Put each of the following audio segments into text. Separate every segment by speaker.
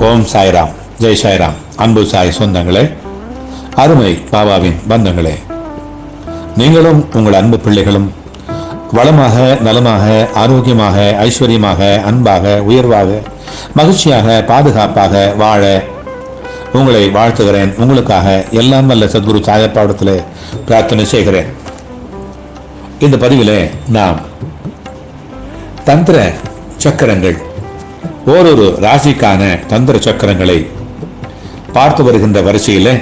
Speaker 1: ஓம் சாய்ராம், ஜெய் சாய்ராம். அன்பு சாய் சொந்தங்களே, அருமை பாபாவின் பந்தங்களே, நீங்களும் உங்கள் அன்பு பிள்ளைகளும் வளமாக, நலமாக, ஆரோக்கியமாக, ஐஸ்வர்யமாக, அன்பாக, உயர்வாக, மகிழ்ச்சியாக, பாதுகாப்பாக வாழ உங்களை வாழ்த்துகிறேன். உங்களுக்காக எல்லாம் வல்ல சத்குரு சாயப்பாடத்தில் பிரார்த்தனை செய்கிறேன். இந்த பதிவிலே நாம் தந்திர சக்கரங்கள், ஓரொரு ராசிக்கான தந்திர சக்கரங்களை பார்த்து வருகின்ற வரிசையில்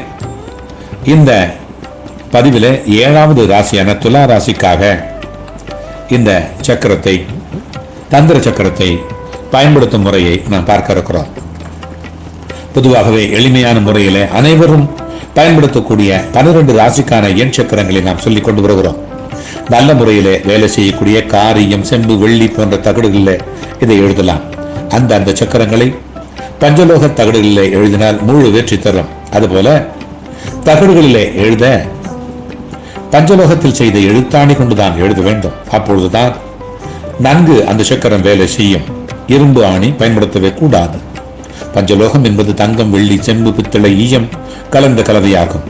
Speaker 1: இந்த பதிவில் 7வது ராசியான துலா ராசிக்காக இந்த சக்கரத்தை, தந்திர சக்கரத்தை பயன்படுத்தும் முறையை நாம் பார்க்க இருக்கிறோம். பொதுவாகவே எளிமையான முறையில் அனைவரும் பயன்படுத்தக்கூடிய 12 ராசிக்கான எண் சக்கரங்களை நாம் சொல்லிக் கொண்டு வருகிறோம். நல்ல முறையில் வேலை செய்யக்கூடிய காரியம், செம்பு, வெள்ளி போன்ற தகடுகளில் இதை எழுதலாம். அந்த சக்கரங்களை பஞ்சலோக தகடுகளிலே எழுதினால் முழு வெற்றி தரும். அதுபோல தகடுகளிலே எழுத பஞ்சலோகத்தில் செய்த எழுத்தாணி கொண்டுதான் எழுத வேண்டும். அப்பொழுதுதான் நன்கு அந்த சக்கரம் வேலை செய்யும். இரும்பு ஆணி பயன்படுத்தவே கூடாது. பஞ்சலோகம் என்பது தங்கம், வெள்ளி, செம்பு, பித்தளை, ஈயம் கலந்த கலவையாகும்.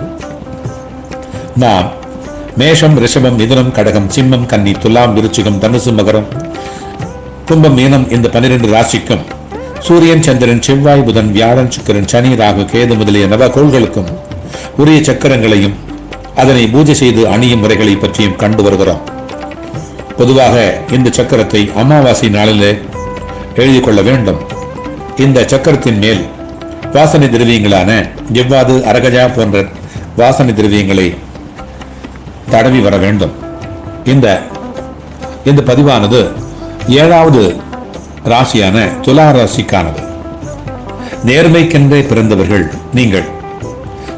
Speaker 1: நாம் மேஷம், ரிஷபம், மிதுனம், கடகம், சிம்மம், கன்னி, துலாம், விருச்சிகம், தனுசு, மகரம், கும்பம், மீனம் இந்த 12 ராசிக்கும் சூரியன், சந்திரன், செவ்வாய், புதன், வியாழன், சுக்கிரன், சனி, ராகு, கேது முதலிய நவகோள்களுக்கும் உரிய சக்கரங்களையும் அதனை பூஜை செய்து அணியும் முறைகளை பற்றியும் கண்டு வருகிறோம். பொதுவாக இந்த சக்கரத்தை அமாவாசை நாளில் எழுதி கொள்ள வேண்டும். இந்த சக்கரத்தின் மேல் வாசனை திரவியங்களான ஜவ்வாது, அரகஜா போன்ற வாசனை திரவியங்களை தடவி வர வேண்டும். இந்த பதிவானது 7வது ராசியான துலா ராசிக்கானது. நேர்மைக்கென்றே பிறந்தவர்கள் நீங்கள்.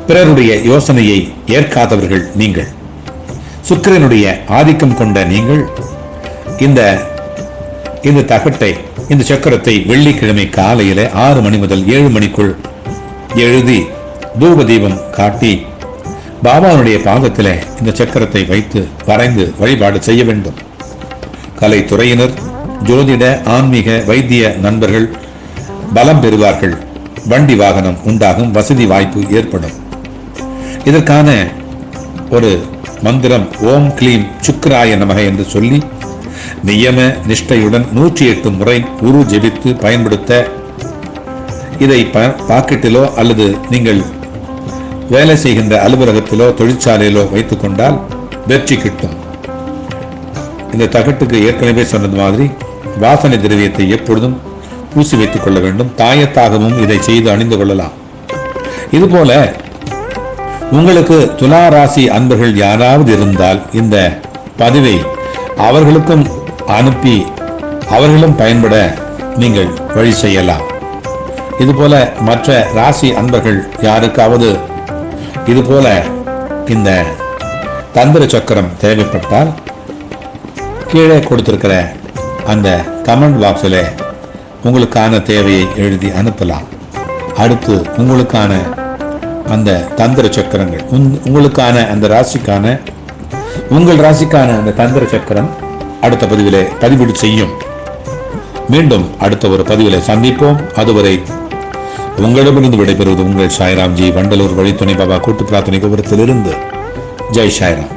Speaker 1: பிறருடைய யோசனையை ஏற்காதவர்கள் நீங்கள். சுக்கிரனுடைய ஆதிக்கம் கொண்ட நீங்கள் இந்த தகட்டை, இந்த சக்கரத்தை வெள்ளிக்கிழமை காலையில 6 மணி முதல் 7 மணிக்குள் எழுதி தூப தீபம் காட்டி பாபாவுடைய பாதத்தில் இந்த சக்கரத்தை வைத்து வரைந்து வழிபாடு செய்ய வேண்டும். கலைத்துறையினர், ஜோதிட, ஆன்மீக, வைத்திய நண்பர்கள் பலம் பெறுவார்கள். வண்டி வாகனம் உண்டாகும், வசதி வாய்ப்பு ஏற்படும். இதற்கான ஒரு மந்திரம் ஓம் க்ளீம் சுக்கிராய நமக என்று சொல்லி நியம நிஷ்டையுடன் 108 முறை உரு ஜெபித்து பயன்படுத்த, இதை பாக்கெட்டிலோ அல்லது நீங்கள் வேலை செய்கின்ற அலுவலகத்திலோ தொழிற்சாலையிலோ வைத்துக் கொண்டால் வெற்றி கிட்டும். இந்த தகட்டுக்கு ஏற்கனவே சொன்னது மாதிரி வாசனை திரவியத்தை எப்பொழுதும் பூசி வைத்துக் கொள்ள வேண்டும். தாயத்தாகவும் இதை செய்து அணிந்து கொள்ளலாம். இதுபோல உங்களுக்கு துலா ராசி அன்பர்கள் யாராவது இருந்தால் இந்த பதிவை அவர்களுக்கும் அனுப்பி அவர்களும் பயன்பட நீங்கள் வழி செய்யலாம். இதுபோல மற்ற ராசி அன்பர்கள் யாருக்காவது இதுபோல இந்த தந்திர சக்கரம் தேவைப்பட்டால் கீழே கொடுத்திருக்கிற அந்த கமெண்ட் பாக்ஸில் உங்களுக்கான தேவையை எழுதி அனுப்பலாம். அடுத்து உங்களுக்கான அந்த தந்திர சக்கரங்கள், உங்களுக்கான அந்த ராசிக்கான, உங்கள் ராசிக்கான அந்த தந்திர சக்கரம் அடுத்த பதிவிலே பதிவிடு செய்யும். மீண்டும் அடுத்த ஒரு பதிவிலே சந்திப்போம். அதுவரை உங்களிடமிருந்து விடைபெறுவது உங்கள் சாய்ராம்ஜி, வண்டலூர் வழித்துணை பாபா கூட்டு பிரார்த்தனை கோபுரத்திலிருந்து. ஜெய் சாய்ராம்.